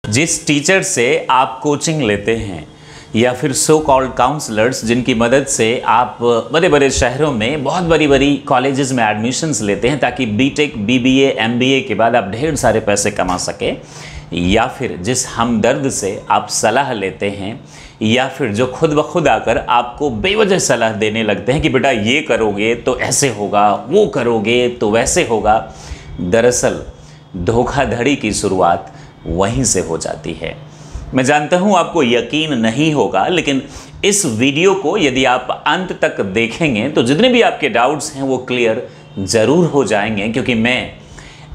जिस टीचर से आप कोचिंग लेते हैं या फिर सो कॉल्ड काउंसलर्स जिनकी मदद से आप बड़े बड़े शहरों में बहुत बड़ी बड़ी कॉलेजेस में एडमिशन्स लेते हैं ताकि बीटेक, बीबीए, एमबीए के बाद आप ढेर सारे पैसे कमा सके, या फिर जिस हमदर्द से आप सलाह लेते हैं या फिर जो खुद ब खुद आकर आपको बेवजह सलाह देने लगते हैं कि बेटा ये करोगे तो ऐसे होगा, वो करोगे तो वैसे होगा, दरअसल धोखाधड़ी की शुरुआत वहीं से हो जाती है। मैं जानता हूं आपको यकीन नहीं होगा, लेकिन इस वीडियो को यदि आप अंत तक देखेंगे तो जितने भी आपके डाउट्स हैं वो क्लियर ज़रूर हो जाएंगे, क्योंकि मैं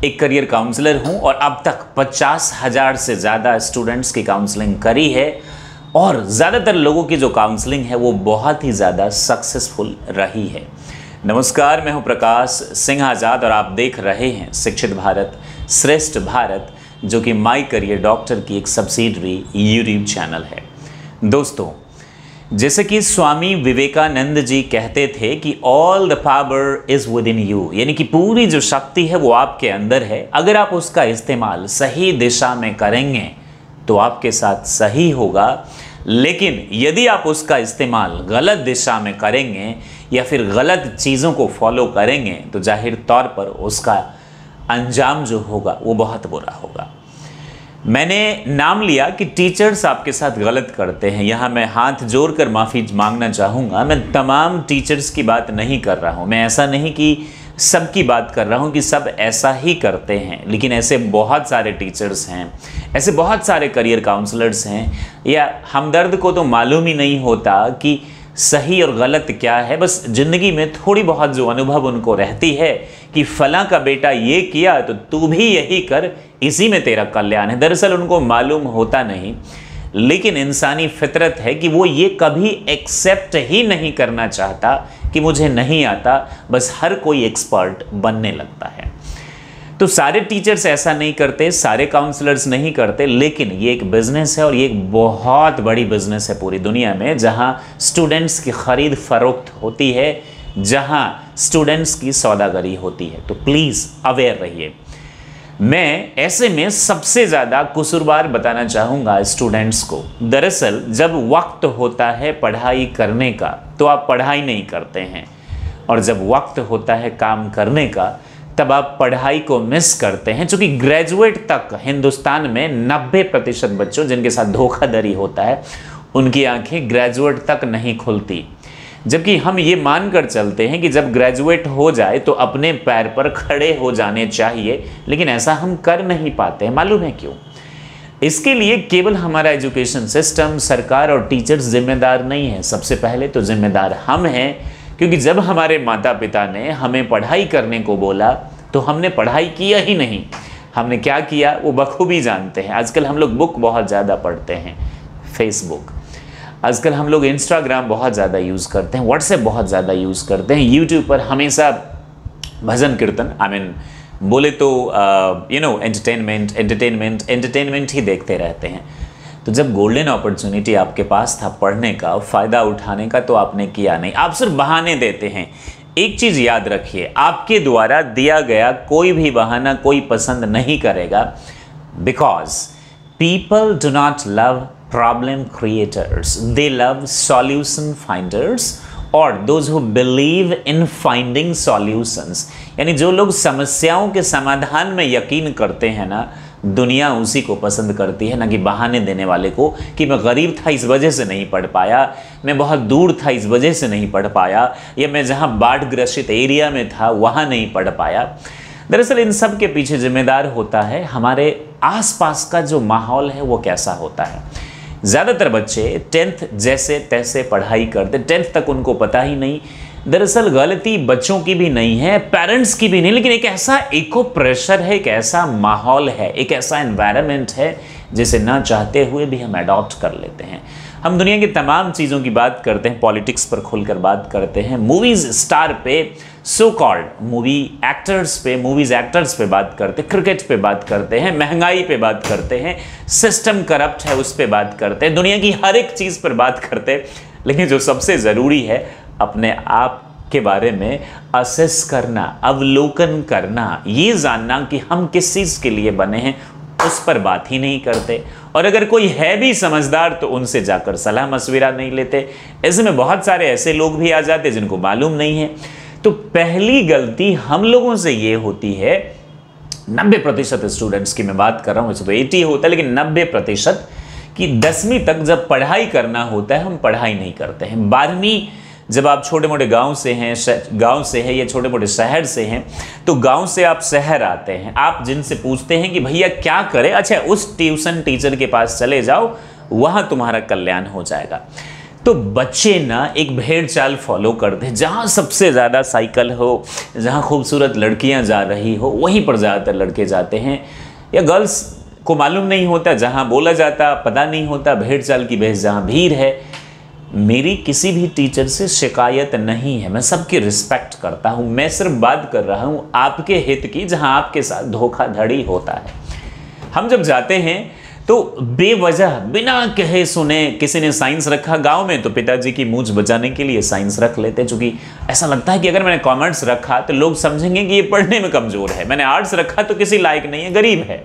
एक करियर काउंसलर हूं और अब तक 50,000 से ज़्यादा स्टूडेंट्स की काउंसलिंग करी है और ज़्यादातर लोगों की जो काउंसलिंग है वो बहुत ही ज़्यादा सक्सेसफुल रही है। नमस्कार, मैं हूं प्रकाश सिंह आज़ाद और आप देख रहे हैं शिक्षित भारत श्रेष्ठ भारत, जो कि माई करियर डॉक्टर की एक सब्सिडरी यूट्यूब चैनल है। दोस्तों, जैसे कि स्वामी विवेकानंद जी कहते थे कि all the power is with in you, यानी कि पूरी जो शक्ति है वो आपके अंदर है। अगर आप उसका इस्तेमाल सही दिशा में करेंगे तो आपके साथ सही होगा, लेकिन यदि आप उसका इस्तेमाल गलत दिशा में करेंगे या फिर गलत चीज़ों को फॉलो करेंगे तो जाहिर तौर पर उसका अंजाम जो होगा वो बहुत बुरा होगा। मैंने नाम लिया कि टीचर्स आपके साथ गलत करते हैं। यहाँ मैं हाथ जोड़कर माफ़ी मांगना चाहूँगा। मैं तमाम टीचर्स की बात नहीं कर रहा हूँ, मैं ऐसा नहीं कि सबकी बात कर रहा हूँ कि सब ऐसा ही करते हैं, लेकिन ऐसे बहुत सारे टीचर्स हैं, ऐसे बहुत सारे करियर काउंसलर्स हैं, या हमदर्द को तो मालूम ही नहीं होता कि सही और गलत क्या है। बस ज़िंदगी में थोड़ी बहुत जो अनुभव उनको रहती है कि फलां का बेटा ये किया तो तू भी यही कर, इसी में तेरा कल्याण है। दरअसल उनको मालूम होता नहीं, लेकिन इंसानी फितरत है कि वो ये कभी एक्सेप्ट ही नहीं करना चाहता कि मुझे नहीं आता, बस हर कोई एक्सपर्ट बनने लगता है। तो सारे टीचर्स ऐसा नहीं करते, सारे काउंसलर्स नहीं करते, लेकिन ये एक बिजनेस है और ये एक बहुत बड़ी बिजनेस है पूरी दुनिया में, जहां स्टूडेंट्स की खरीद फरोख्त होती है, जहां स्टूडेंट्स की सौदागरी होती है। तो प्लीज़ अवेयर रहिए। मैं ऐसे में सबसे ज़्यादा कसूरवार बताना चाहूँगा स्टूडेंट्स को। दरअसल जब वक्त होता है पढ़ाई करने का तो आप पढ़ाई नहीं करते हैं, और जब वक्त होता है काम करने का तब आप पढ़ाई को मिस करते हैं। चूँकि ग्रेजुएट तक हिंदुस्तान में 90% बच्चों जिनके साथ धोखाधड़ी होता है उनकी आंखें ग्रेजुएट तक नहीं खुलती, जबकि हम ये मानकर चलते हैं कि जब ग्रेजुएट हो जाए तो अपने पैर पर खड़े हो जाने चाहिए, लेकिन ऐसा हम कर नहीं पाते हैं। मालूम है क्यों? इसके लिए केवल हमारा एजुकेशन सिस्टम, सरकार और टीचर्स जिम्मेदार नहीं है। सबसे पहले तो जिम्मेदार हम हैं, क्योंकि जब हमारे माता पिता ने हमें पढ़ाई करने को बोला तो हमने पढ़ाई किया ही नहीं। हमने क्या किया वो बखूबी जानते हैं। आजकल हम लोग बुक बहुत ज़्यादा पढ़ते हैं, फेसबुक, आजकल हम लोग इंस्टाग्राम बहुत ज़्यादा यूज़ करते हैं, व्हाट्सएप बहुत ज़्यादा यूज़ करते हैं, यूट्यूब पर हमेशा भजन कीर्तन, बोले तो एंटरटेनमेंट ही देखते रहते हैं। तो जब गोल्डन अपॉर्चुनिटी आपके पास था पढ़ने का, फ़ायदा उठाने का, तो आपने किया नहीं, आप सिर्फ बहाने देते हैं। एक चीज़ याद रखिए, आपके द्वारा दिया गया कोई भी बहाना कोई पसंद नहीं करेगा, because people do not love problem creators, they love solution finders और those who believe in finding solutions. यानी जो लोग समस्याओं के समाधान में यकीन करते हैं ना, दुनिया उसी को पसंद करती है, ना कि बहाने देने वाले को कि मैं गरीब था इस वजह से नहीं पढ़ पाया, मैं बहुत दूर था इस वजह से नहीं पढ़ पाया, या मैं जहां बाढ़ ग्रसित एरिया में था वहां नहीं पढ़ पाया। दरअसल इन सब के पीछे जिम्मेदार होता है हमारे आसपास का जो माहौल है वो कैसा होता है। ज़्यादातर बच्चे 10th जैसे तैसे पढ़ाई करते, 10th तक उनको पता ही नहीं। दरअसल गलती बच्चों की भी नहीं है, पेरेंट्स की भी नहीं, लेकिन एक ऐसा इको प्रेशर है, एक ऐसा माहौल है, एक ऐसा एनवायरनमेंट है जिसे ना चाहते हुए भी हम अडॉप्ट कर लेते हैं। हम दुनिया की तमाम चीज़ों की बात करते हैं, पॉलिटिक्स पर खुलकर बात करते हैं, मूवीज़ स्टार पे, सो कॉल्ड मूवी एक्टर्स पे, मूवीज़ एक्टर्स पे बात करते हैं, क्रिकेट पे बात करते हैं, महंगाई पे बात करते हैं, सिस्टम करप्ट है उस पे बात करते हैं, दुनिया की हर एक चीज़ पर बात करते हैं। लेकिन जो सबसे ज़रूरी है, अपने आप के बारे में असेस करना, अवलोकन करना, ये जानना कि हम किस चीज़ के लिए बने हैं, उस पर बात ही नहीं करते। और अगर कोई है भी समझदार तो उनसे जाकर सलाह मशविरा नहीं लेते। ऐसे में बहुत सारे ऐसे लोग भी आ जाते जिनको मालूम नहीं है। तो पहली गलती हम लोगों से ये होती है, 90% स्टूडेंट्स की मैं बात कर रहा हूं, तो 80 होता है, लेकिन 90% कि 10वीं तक जब पढ़ाई करना होता है हम पढ़ाई नहीं करते हैं। 12वीं जब आप छोटे मोटे गांव से हैं या छोटे मोटे शहर से हैं, तो गांव से आप शहर आते हैं, आप जिनसे पूछते हैं कि भैया क्या करें, अच्छा उस ट्यूशन टीचर के पास चले जाओ, वहां तुम्हारा कल्याण हो जाएगा। तो बच्चे ना एक भेड़ चाल फॉलो करते हैं, जहां सबसे ज़्यादा साइकिल हो, जहां खूबसूरत लड़कियां जा रही हो, वहीं पर ज़्यादातर लड़के जाते हैं, या गर्ल्स को मालूम नहीं होता, जहां बोला जाता पता नहीं होता, भेड़ चाल की भैंस जहां भीड़ है। मेरी किसी भी टीचर से शिकायत नहीं है, मैं सबकी रिस्पेक्ट करता हूं, मैं सिर्फ बात कर रहा हूं आपके हित की, जहां आपके साथ धोखाधड़ी होता है। हम जब जाते हैं तो बेवजह बिना कहे सुने, किसी ने साइंस रखा गांव में तो पिताजी की मूंछ बचाने के लिए साइंस रख लेते, क्योंकि ऐसा लगता है कि अगर मैंने कॉमर्स रखा तो लोग समझेंगे कि ये पढ़ने में कमजोर है, मैंने आर्ट्स रखा तो किसी लायक नहीं है, गरीब है।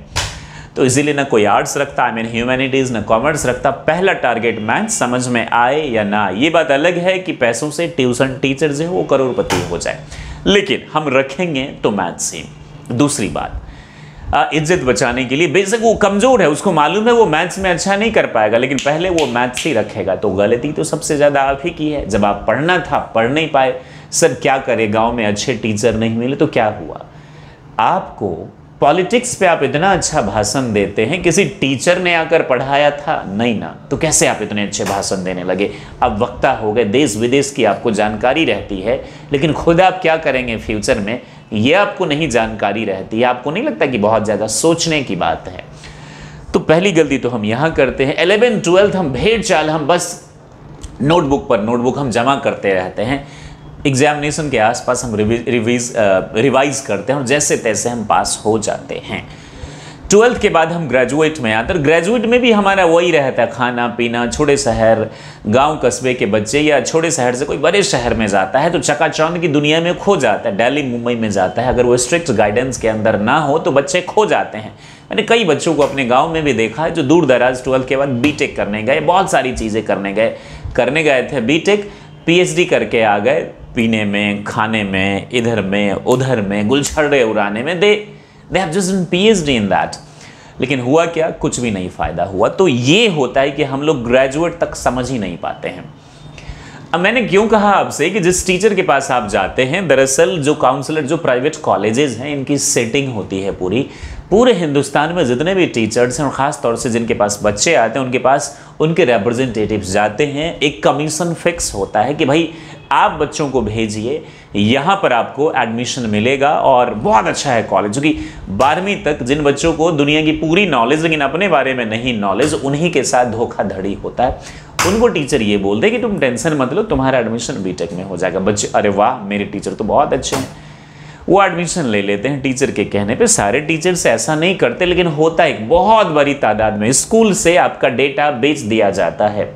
तो इसीलिए ना कोई आर्ट्स रखता, आई मीन ह्यूमैनिटीज, ना कॉमर्स रखता। पहला टारगेट मैथ, समझ में आए या ना। ये बात अलग है कि पैसों से ट्यूशन टीचर जो है वो करोड़पति हो जाए, लेकिन हम रखेंगे तो मैथ्स ही। दूसरी बात, इज्जत बचाने के लिए, बेशक वो कमजोर है, उसको मालूम है वो मैथ्स में अच्छा नहीं कर पाएगा, लेकिन पहले वो मैथ्स ही रखेगा। तो गलती तो सबसे ज्यादा आप ही की है। जब आप पढ़ना था पढ़ नहीं पाए, सर क्या करे, गाँव में अच्छे टीचर नहीं मिले, तो क्या हुआ? आपको पॉलिटिक्स पे आप इतना अच्छा भाषण देते हैं, किसी टीचर ने आकर पढ़ाया था? नहीं ना, तो कैसे आप इतने अच्छे भाषण देने लगे? अब वक्ता हो गए, देश विदेश की आपको जानकारी रहती है, लेकिन खुद आप क्या करेंगे फ्यूचर में ये आपको नहीं जानकारी रहती है। आपको नहीं लगता कि बहुत ज़्यादा सोचने की बात है? तो पहली गलती तो हम यहाँ करते हैं। 11th 12th हम भेड़ चाल, हम बस नोटबुक पर नोटबुक हम जमा करते रहते हैं, एग्जामिनेशन के आसपास हम रिवाइज करते हैं और जैसे तैसे हम पास हो जाते हैं। 12th के बाद हम ग्रेजुएट में आते हैं। ग्रेजुएट में भी हमारा वही रहता है, खाना पीना। छोटे शहर गांव कस्बे के बच्चे या छोटे शहर से कोई बड़े शहर में जाता है तो चकाचौंध की दुनिया में खो जाता है, दिल्ली मुंबई में जाता है। अगर वो स्ट्रिक्ट गाइडेंस के अंदर ना हो तो बच्चे खो जाते हैं। मैंने कई बच्चों को अपने गाँव में भी देखा है जो दूर दराज 12th के बाद बीटेक करने गए, बहुत सारी चीज़ें करने गए थे। बीटेक PhD करके आ गए, पीने में, खाने में, इधर में उधर में, गुलछर्रे उड़ाने में। They have just done PhD in that. लेकिन हुआ क्या? कुछ भी नहीं फायदा हुआ। तो ये होता है कि हम लोग ग्रेजुएट तक समझ ही नहीं पाते हैं। अब मैंने क्यों कहा आपसे कि जिस टीचर के पास आप जाते हैं, दरअसल जो काउंसलर, जो प्राइवेट कॉलेजेस हैं, इनकी सेटिंग होती है पूरे हिंदुस्तान में जितने भी टीचर्स हैं और ख़ास तौर से जिनके पास बच्चे आते हैं उनके पास उनके रिप्रेजेंटेटिव्स जाते हैं। एक कमीशन फिक्स होता है कि भाई आप बच्चों को भेजिए, यहाँ पर आपको एडमिशन मिलेगा। और बहुत अच्छा है कॉलेज, क्योंकि 12वीं तक जिन बच्चों को दुनिया की पूरी नॉलेज लेकिन अपने बारे में नहीं नॉलेज, उन्हीं के साथ धोखाधड़ी होता है। उनको टीचर ये बोलते हैं कि तुम टेंशन मत लो, तुम्हारा एडमिशन बीटेक में हो जाएगा। बच्चे अरे वाह मेरे टीचर तो बहुत अच्छे हैं, वो एडमिशन ले लेते हैं टीचर के कहने पे। सारे टीचर्स ऐसा नहीं करते, लेकिन होता है एक बहुत बड़ी तादाद में। स्कूल से आपका डेटा बेच दिया जाता है।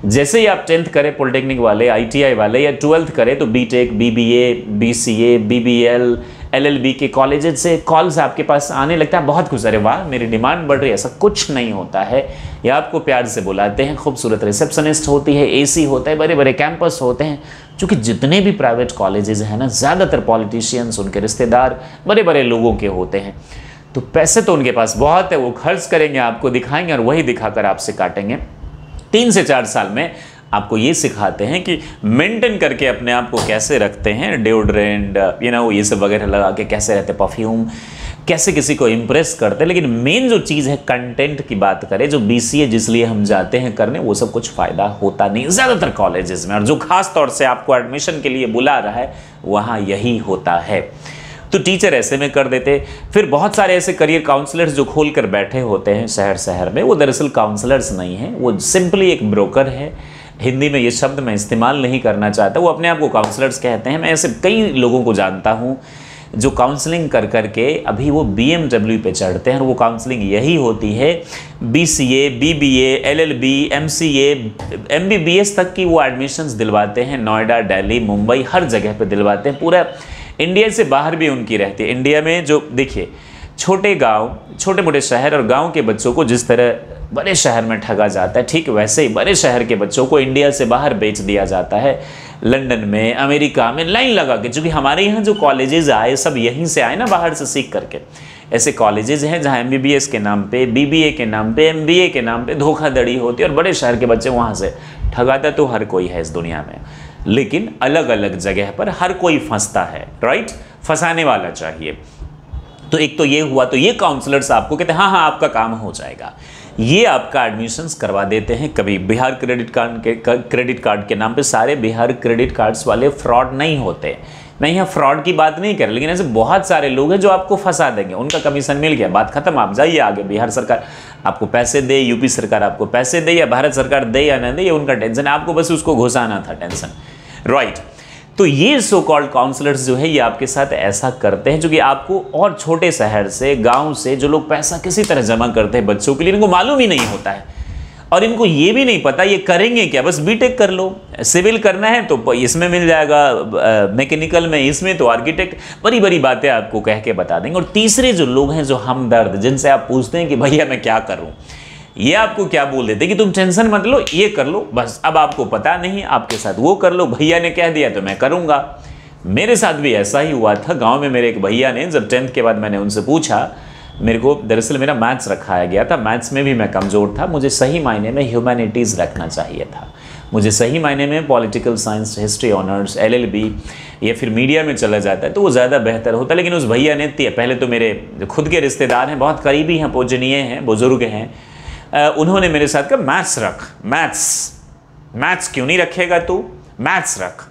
जैसे ही आप 10th करें पॉलिटेक्निक वाले, ITI वाले, या 12th करें तो B Tech, BBA, BCA, BBL, LLB के कॉलेजेस से कॉल्स आपके पास आने लगता है। बहुत कुछ, अरे वाह मेरी डिमांड बढ़ रही है। ऐसा कुछ नहीं होता है। या आपको प्यार से बुलाते हैं, खूबसूरत रिसेप्शनिस्ट होती है, AC होता है, बड़े बड़े कैंपस होते हैं। क्योंकि जितने भी प्राइवेट कॉलेजेस हैं ना, ज़्यादातर पॉलिटिशियंस, उनके रिश्तेदार बड़े बड़े लोगों के होते हैं। तो पैसे तो उनके पास बहुत है, वो खर्च करेंगे, आपको दिखाएंगे और वही दिखाकर आपसे काटेंगे। 3 से 4 साल में आपको ये सिखाते हैं कि मेंटेन करके अपने आप को कैसे रखते हैं, डिओड्रेंट ये सब वगैरह लगा के कैसे रहते, परफ्यूम, कैसे किसी को इम्प्रेस करते हैं। लेकिन मेन जो चीज़ है कंटेंट की बात करें, जो BCA जिसलिए हम जाते हैं करने, वो सब कुछ फ़ायदा होता नहीं ज़्यादातर कॉलेजेस में। और जो खास तौर से आपको एडमिशन के लिए बुला रहा है वहाँ यही होता है। तो टीचर ऐसे में कर देते। फिर बहुत सारे ऐसे करियर काउंसलर्स जो खोल कर बैठे होते हैं शहर शहर में, वो दरअसल काउंसलर्स नहीं हैं, वो सिंपली एक ब्रोकर है। हिंदी में ये शब्द मैं इस्तेमाल नहीं करना चाहता, वो अपने आप को काउंसलर्स कहते हैं। मैं ऐसे कई लोगों को जानता हूँ जो काउंसलिंग कर करके अभी वो BMW पे चढ़ते हैं। और वो काउंसलिंग यही होती है, BCA, BBA, LLB, MCA, MBBS तक की वो एडमिशन्स दिलवाते हैं। नोएडा, दिल्ली, मुंबई, हर जगह पे दिलवाते हैं। पूरा इंडिया से बाहर भी उनकी रहती है। इंडिया में जो देखिए छोटे गांव, छोटे मोटे शहर और गांव के बच्चों को जिस तरह बड़े शहर में ठगा जाता है, ठीक वैसे ही बड़े शहर के बच्चों को इंडिया से बाहर बेच दिया जाता है, लंदन में, अमेरिका में लाइन लगा के। क्योंकि हमारे यहाँ जो कॉलेजेस आए सब यहीं से आए ना, बाहर से सीख करके। ऐसे कॉलेजेस हैं जहाँ MBBS के नाम पे, BBA के नाम पे, MBA के नाम पे धोखाधड़ी होती है और बड़े शहर के बच्चे वहाँ से ठगाता तो हर कोई है इस दुनिया में, लेकिन अलग अलग जगह पर हर कोई फंसता है, राइट। फंसाने वाला चाहिए। तो एक तो ये हुआ, तो ये काउंसलर्स आपको कहते हैं हाँ हाँ आपका काम हो जाएगा, ये आपका एडमिशन्स करवा देते हैं। कभी बिहार क्रेडिट कार्ड के नाम पे सारे बिहार क्रेडिट कार्ड्स वाले फ्रॉड नहीं होते। मैं यहाँ फ्रॉड की बात नहीं कर रहा, लेकिन ऐसे बहुत सारे लोग हैं जो आपको फंसा देंगे, उनका कमीशन मिल गया, बात खत्म, आप जाइए आगे। बिहार सरकार आपको पैसे दे, यूपी सरकार आपको पैसे दे, या भारत सरकार दे या न दे, ये उनका टेंशन है, आपको बस उसको घुसाना था टेंशन, राइट। तो ये सो कॉल्ड काउंसलर्स जो है ये आपके साथ ऐसा करते हैं, जो कि आपको और छोटे शहर से, गांव से जो लोग पैसा किसी तरह जमा करते हैं बच्चों के लिए, इनको मालूम ही नहीं होता है और इनको ये भी नहीं पता ये करेंगे क्या। बस बीटेक कर लो, सिविल करना है तो इसमें मिल जाएगा, मैकेनिकल में इसमें तो आर्किटेक्ट, बड़ी बड़ी बातें आपको कह के बता देंगे। और तीसरे जो लोग हैं जो हमदर्द, जिनसे आप पूछते हैं कि भैया मैं क्या करूं, ये आपको क्या बोल देते कि तुम टेंशन मत लो, ये कर लो बस, अब आपको पता नहीं आपके साथ वो कर लो, भैया ने कह दिया तो मैं करूंगा। मेरे साथ भी ऐसा ही हुआ था। गांव में मेरे एक भैया ने, जब 10th के बाद मैंने उनसे पूछा, मेरे को दरअसल मेरा मैथ्स रखाया गया था, मैथ्स में भी मैं कमज़ोर था, मुझे सही मायने में ह्यूमैनिटीज़ रखना चाहिए था, मुझे सही मायने में political science, history honours, LLB या फिर मीडिया में चला जाता है तो वो ज़्यादा बेहतर होता। लेकिन उस भैया ने, पहले तो मेरे जो खुद के रिश्तेदार हैं, बहुत करीबी हैं, पूजनीय हैं, बुजुर्ग हैं, उन्होंने मेरे साथ कहा मैथ्स रख, मैथ्स क्यों नहीं रखेगा तू, मैथ्स रख,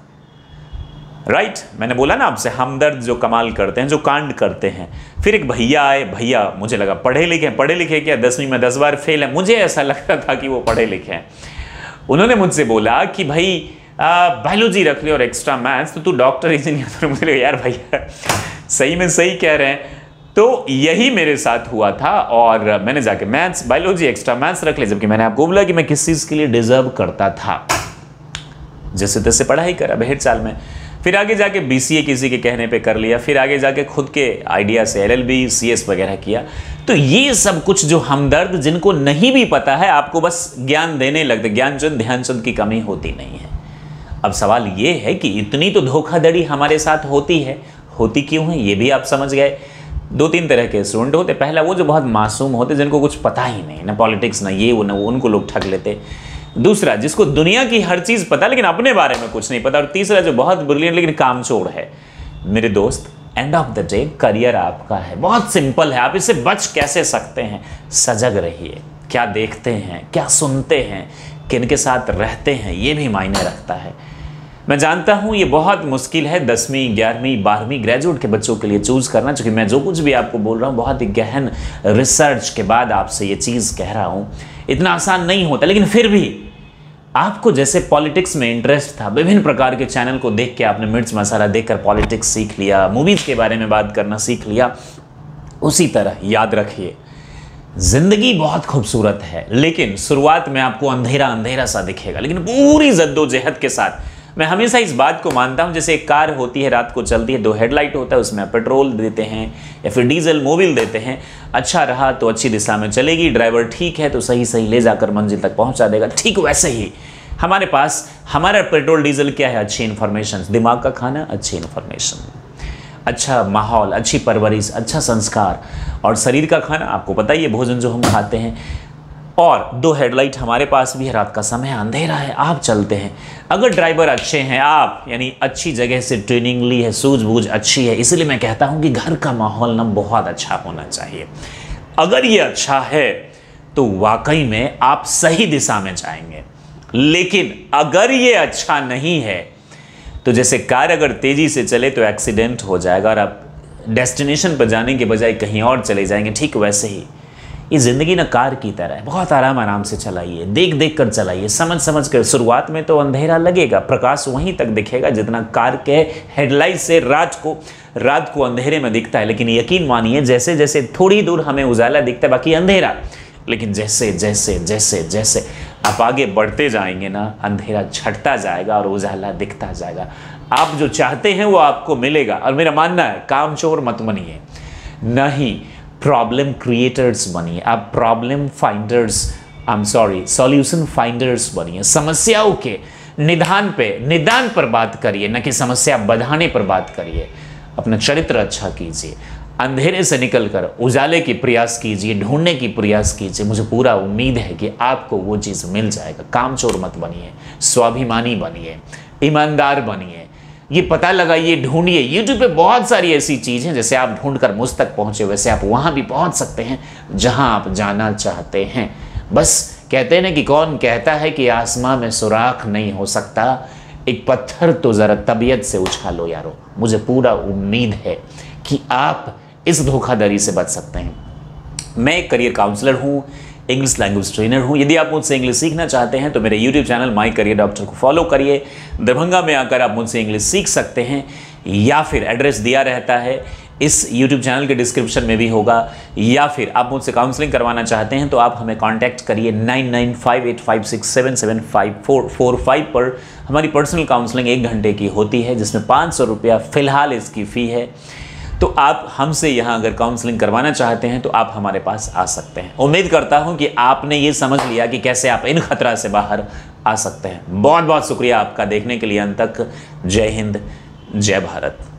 राइट। मैंने बोला ना आपसे, हमदर्द जो कमाल करते हैं, जो कांड करते हैं। फिर एक भैया आए, भैया मुझे लगा पढ़े लिखे क्या, 10वीं में 10 बार फेल है, मुझे ऐसा लगता था कि वो पढ़े लिखे हैं। उन्होंने मुझसे बोला कि भाई बायोलॉजी रख ले और एक्स्ट्रा मैथ्स, तो तू डॉक्टर इंजीनियर। मुझे यार भैया सही में सही कह रहे हैं। तो यही मेरे साथ हुआ था और मैंने जाके मैथ्स, बायोलॉजी, एक्स्ट्रा मैथ्स रख ले, जबकि मैंने आपको बोला कि मैं किस चीज़ के लिए डिजर्व करता था। जैसे तैसे पढ़ाई करा भेड़ चाल में, फिर आगे जाके BCA किसी के कहने पे कर लिया, फिर आगे जाके खुद के आइडिया से LLB, CS वगैरह किया। तो ये सब कुछ जो हमदर्द, जिनको नहीं भी पता है, आपको बस ज्ञान देने लगते, ज्ञानचंद ध्यानचंद की कमी होती नहीं है। अब सवाल ये है कि इतनी तो धोखाधड़ी हमारे साथ होती है, होती क्यों है ये भी आप समझ गए। 2-3 तरह के स्टूडेंट होते। पहला वो जो बहुत मासूम होते, जिनको कुछ पता ही नहीं, ना पॉलिटिक्स, ना ये वो, ना वो, उनको लोग ठग लेते। दूसरा जिसको दुनिया की हर चीज़ पता लेकिन अपने बारे में कुछ नहीं पता। और तीसरा जो बहुत ब्रिलियंट लेकिन कामचोर है। मेरे दोस्त, end of the day career आपका है, बहुत सिंपल है, आप इससे बच कैसे सकते हैं। सजग रहिए, क्या देखते हैं, क्या सुनते हैं, किन के साथ रहते हैं, ये भी मायने रखता है। मैं जानता हूँ ये बहुत मुश्किल है 10वीं, 11वीं, 12वीं ग्रेजुएट के बच्चों के लिए चूज़ करना, क्योंकि मैं जो कुछ भी आपको बोल रहा हूँ बहुत ही गहन रिसर्च के बाद आपसे ये चीज़ कह रहा हूँ। इतना आसान नहीं होता, लेकिन फिर भी आपको जैसे पॉलिटिक्स में इंटरेस्ट था, विभिन्न प्रकार के चैनल को देख के आपने मिर्च मसाला देखकर पॉलिटिक्स सीख लिया, मूवीज़ के बारे में बात करना सीख लिया, उसी तरह याद रखिए जिंदगी बहुत खूबसूरत है, लेकिन शुरुआत में आपको अंधेरा अंधेरा सा दिखेगा, लेकिन पूरी जद्दोजहद के साथ। मैं हमेशा इस बात को मानता हूं, जैसे एक कार होती है, रात को चलती है, 2 हेडलाइट होता है, उसमें पेट्रोल देते हैं या फिर डीजल मोबिल देते हैं। अच्छा रहा तो अच्छी दिशा में चलेगी, ड्राइवर ठीक है तो सही सही ले जाकर मंजिल तक पहुंचा देगा। ठीक वैसे ही हमारे पास हमारा पेट्रोल डीजल क्या है, अच्छी इन्फॉर्मेशन, दिमाग का खाना, अच्छी इन्फॉर्मेशन, अच्छा माहौल, अच्छी परवरिश, अच्छा संस्कार। और शरीर का खाना आपको पता ही है, भोजन जो हम खाते हैं। और 2 हेडलाइट हमारे पास भी है, रात का समय अंधेरा है, आप चलते हैं। अगर ड्राइवर अच्छे हैं, आप यानी अच्छी जगह से ट्रेनिंग ली है, सूझबूझ अच्छी है, इसलिए मैं कहता हूं कि घर का माहौल ना बहुत अच्छा होना चाहिए। अगर ये अच्छा है तो वाकई में आप सही दिशा में जाएंगे। लेकिन अगर ये अच्छा नहीं है तो जैसे कार अगर तेजी से चले तो एक्सीडेंट हो जाएगा और आप डेस्टिनेशन पर जाने के बजाय कहीं और चले जाएंगे। ठीक वैसे ही ये ज़िंदगी ना कार की तरह है, बहुत आराम से चलाइए, देख देख कर चलाइए, समझ कर। शुरुआत में तो अंधेरा लगेगा, प्रकाश वहीं तक दिखेगा जितना कार के हेडलाइट से रात को अंधेरे में दिखता है। लेकिन यकीन मानिए, जैसे जैसे थोड़ी दूर हमें उजाला दिखता है, बाकी अंधेरा, लेकिन जैसे जैसे जैसे जैसे आप आगे बढ़ते जाएंगे ना, अंधेरा छटता जाएगा और उजाला दिखता जाएगा। आप जो चाहते हैं वो आपको मिलेगा। और मेरा मानना है, कामचोर मत बनिए, नहीं प्रॉब्लम क्रिएटर्स बनिए, आप problem finders I am sorry, solution finders बनिए। समस्याओं के निदान पर बात करिए, न कि समस्या बढ़ाने पर बात करिए। अपना चरित्र अच्छा कीजिए, अंधेरे से निकलकर उजाले की प्रयास कीजिए, ढूंढने की प्रयास कीजिए। मुझे पूरा उम्मीद है कि आपको वो चीज़ मिल जाएगा। कामचोर मत बनिए, स्वाभिमानी बनिए, ईमानदार बनिए। ये पता लगाइए, ढूंढिए। यूट्यूब पे बहुत सारी ऐसी चीज़ हैं, जैसे आप ढूंढकर मुझ तक पहुँचे वैसे आप वहाँ भी पहुँच सकते हैं जहाँ आप जाना चाहते हैं। बस कहते हैं ना कि कौन कहता है कि आसमां में सुराख नहीं हो सकता, एक पत्थर तो ज़रा तबीयत से उछालो यारो। मुझे पूरा उम्मीद है कि आप इस धोखाधड़ी से बच सकते हैं। मैं एक करियर काउंसलर हूँ, इंग्लिश लैंग्वेज ट्रेनर हूँ। यदि आप मुझसे इंग्लिश सीखना चाहते हैं तो मेरे YouTube channel my career doctor को फॉलो करिए। दरभंगा में आकर आप मुझसे इंग्लिश सीख सकते हैं, या फिर एड्रेस दिया रहता है इस YouTube चैनल के डिस्क्रिप्शन में भी होगा, या फिर आप मुझसे काउंसलिंग करवाना चाहते हैं तो आप हमें कांटेक्ट करिए 995856775445 पर। हमारी पर्सनल काउंसलिंग 1 घंटे की होती है, जिसमें 500 रुपया फ़िलहाल इसकी फ़ी है। तो आप हमसे यहाँ अगर काउंसलिंग करवाना चाहते हैं तो आप हमारे पास आ सकते हैं। उम्मीद करता हूँ कि आपने ये समझ लिया कि कैसे आप इन खतरा से बाहर आ सकते हैं। बहुत बहुत शुक्रिया आपका देखने के लिए अंत तक। जय हिंद, जय भारत।